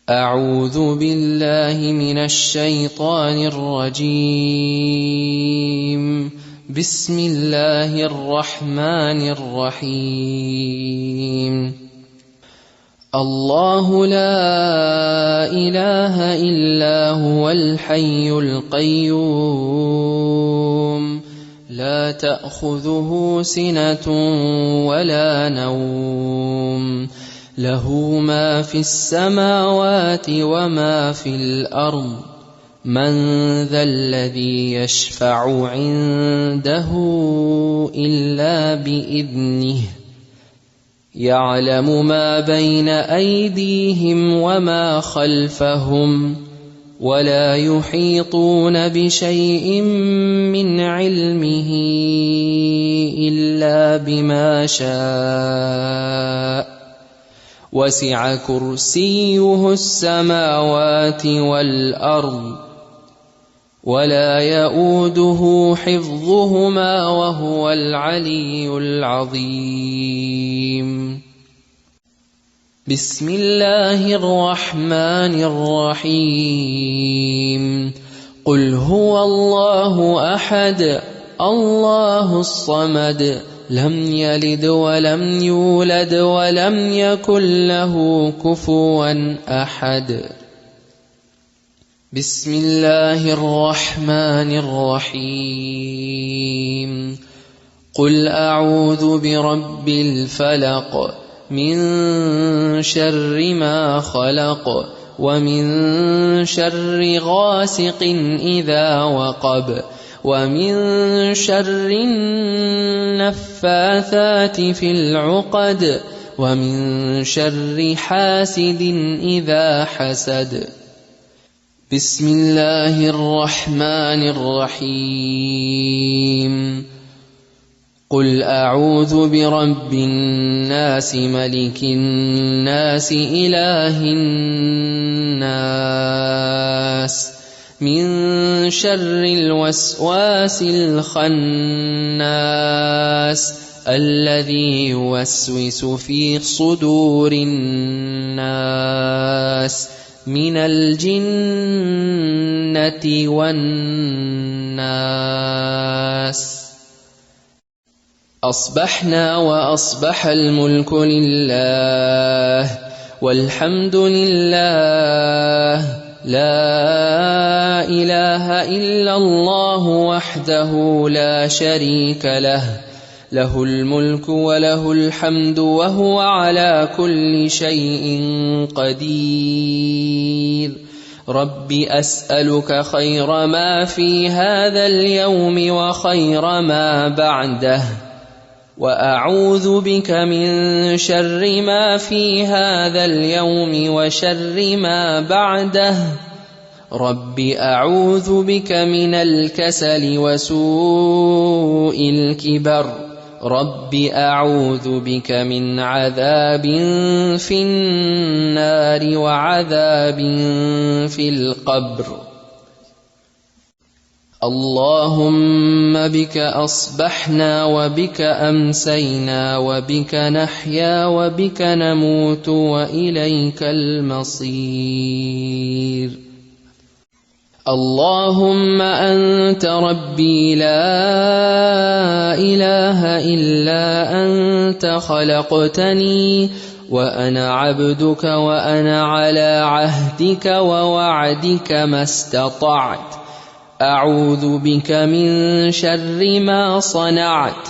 أعوذ بالله من الشيطان الرجيم. بسم الله الرحمن الرحيم. الله لا إله إلا هو الحي القيوم لا تأخذه سنة ولا نوم له ما في السماوات وما في الأرض من ذا الذي يشفع عنده إلا بإذنه يعلم ما بين أيديهم وما خلفهم ولا يحيطون بشيء من علمه إلا بما شاء وسع كرسيه السماوات والأرض ولا يؤوده حفظهما وهو العلي العظيم. بسم الله الرحمن الرحيم. قل هو الله أحد الله الصمد لم يلد ولم يولد ولم يكن له كفوا أحد. بسم الله الرحمن الرحيم. قل أعوذ برب الفلق من شر ما خلق ومن شر غاسق إذا وقب ومن شر النفاثات في العقد ومن شر حاسد إذا حسد. بسم الله الرحمن الرحيم. قل أعوذ برب الناس ملك الناس إله الناس من شر الوسواس الخناس الذي يوسوس في صدور الناس من الجنة والناس. أصبحنا وأصبح الملك لله والحمد لله لا إله إلا الله وحده لا شريك له له الملك وله الحمد وهو على كل شيء قدير. رب أسألك خير ما في هذا اليوم وخير ما بعده وأعوذ بك من شر ما في هذا اليوم وشر ما بعده. رب أعوذ بك من الكسل وسوء الكبر. رب أعوذ بك من عذاب في النار وعذاب في القبر. اللهم بك أصبحنا وبك أمسينا وبك نحيا وبك نموت وإليك المصير. اللهم أنت ربي لا إله إلا أنت خلقتني وأنا عبدك وأنا على عهدك ووعدك ما استطعت. أعوذ بك من شر ما صنعت.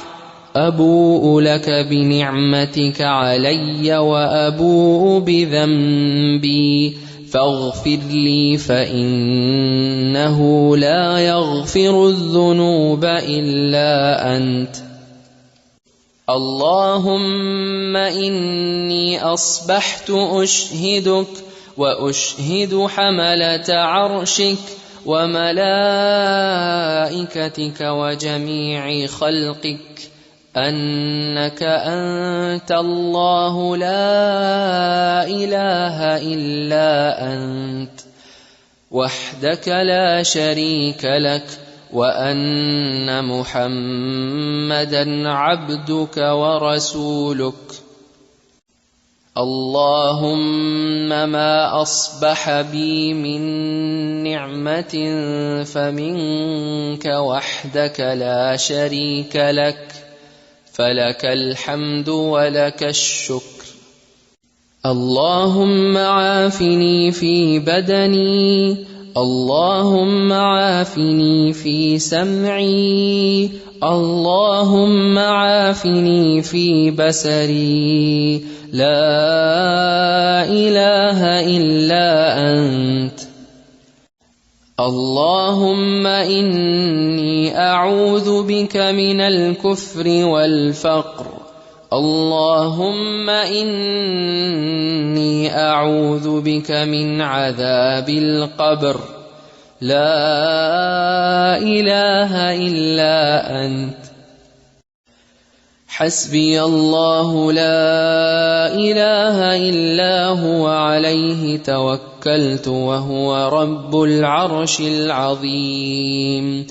أبوء لك بنعمتك علي وأبوء بذنبي فاغفر لي فإنه لا يغفر الذنوب إلا أنت. اللهم إني أصبحت أشهدك وأشهد حملة عرشك وملائكتك وجميع خلقك أنك أنت الله لا إله إلا أنت وحدك لا شريك لك وأن محمدًا عبدك ورسولك. اللهم ما أصبح بي من نعمة فمنك وحدك لا شريك لك، فلك الحمد ولك الشكر. اللهم عافني في بدني، اللهم عافني في سمعي، اللهم عافني في بصري، لا إله إلا أنت. اللهم إني أعوذ بك من الكفر والفقر، اللهم إني أعوذ بك من عذاب القبر، لا إله إلا أنت. حسبي الله لا إله إلا هو عليه توكلت وهو رب العرش العظيم.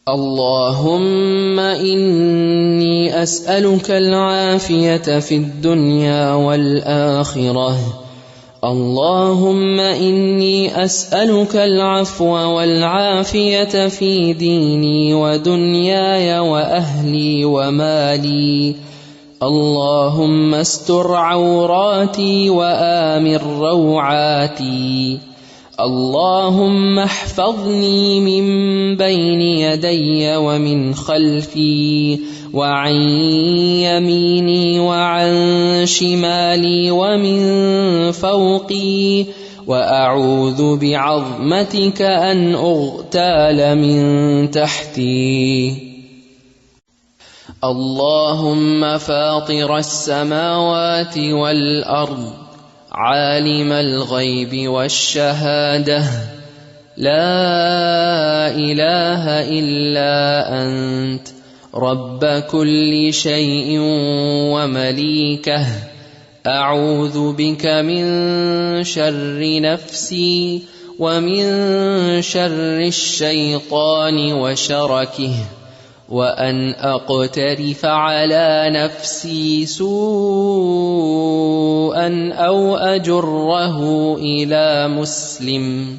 اللهم إني أسألك العافية في الدنيا والآخرة، اللهم إني أسألك العفو والعافية في ديني ودنياي وأهلي ومالي، اللهم استر عوراتي وآمن روعاتي، اللهم احفظني من بين يدي ومن خلفي وعن يميني وعن شمالي ومن فوقي، وأعوذ بعظمتك أن أغتال من تحتي. اللهم فاطر السماوات والأرض، عالم الغيب والشهادة، لا إله إلا أنت، رب كل شيء ومليكه، أعوذ بك من شر نفسي ومن شر الشيطان وشركه، وأن أقترف على نفسي سوءا أو أجره إلى مسلم.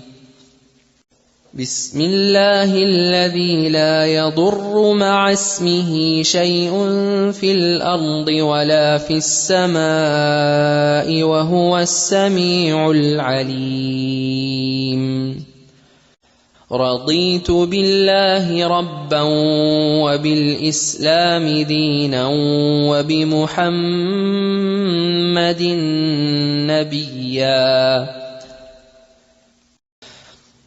بسم الله الذي لا يضر مع اسمه شيء في الأرض ولا في السماء وهو السميع العليم. رضيت بالله ربا وبالإسلام دينا وبمحمد نبيا.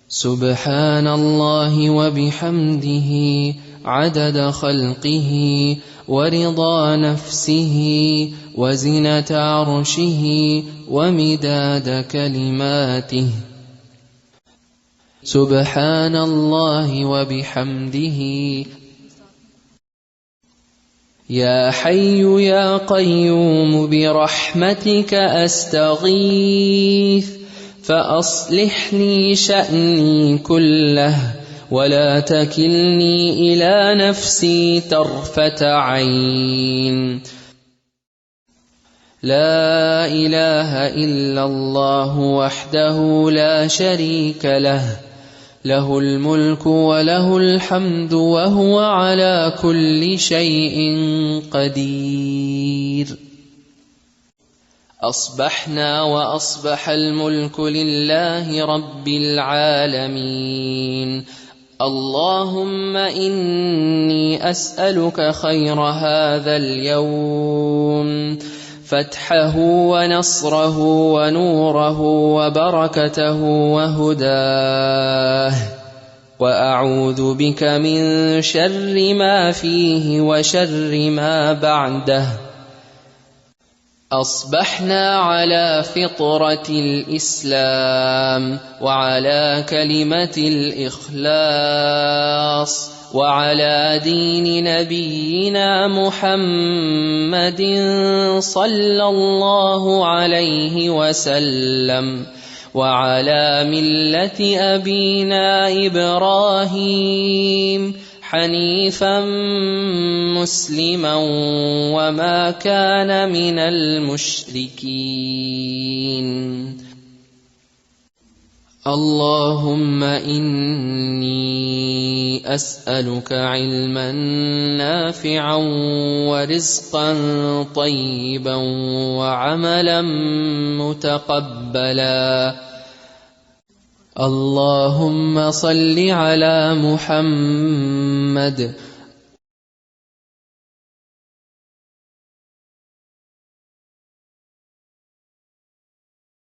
سبحان الله وبحمده عدد خلقه ورضا نفسه وزنة عرشه ومداد كلماته. سبحان الله وبحمده. يا حي يا قيوم برحمتك أستغيث، فأصلح لي شأني كله ولا تكلني إلى نفسي طرفة عين. لا إله إلا الله وحده لا شريك له، له الملك وله الحمد وهو على كل شيء قدير. أصبحنا وأصبح الملك لله رب العالمين. اللهم إني أسألك خير هذا اليوم، فتحه ونصره ونوره وبركته وهداه، وأعوذ بك من شر ما فيه وشر ما بعده. أصبحنا على فطرة الإسلام وعلى كلمة الإخلاص وعلى دين نبينا محمد صلى الله عليه وسلم، وعلى ملة أبينا إبراهيم حنيفا مسلما وما كان من المشركين. اللهم إني أسألك علما نافعا ورزقا طيبا وعملا متقبلا. اللهم صل على محمد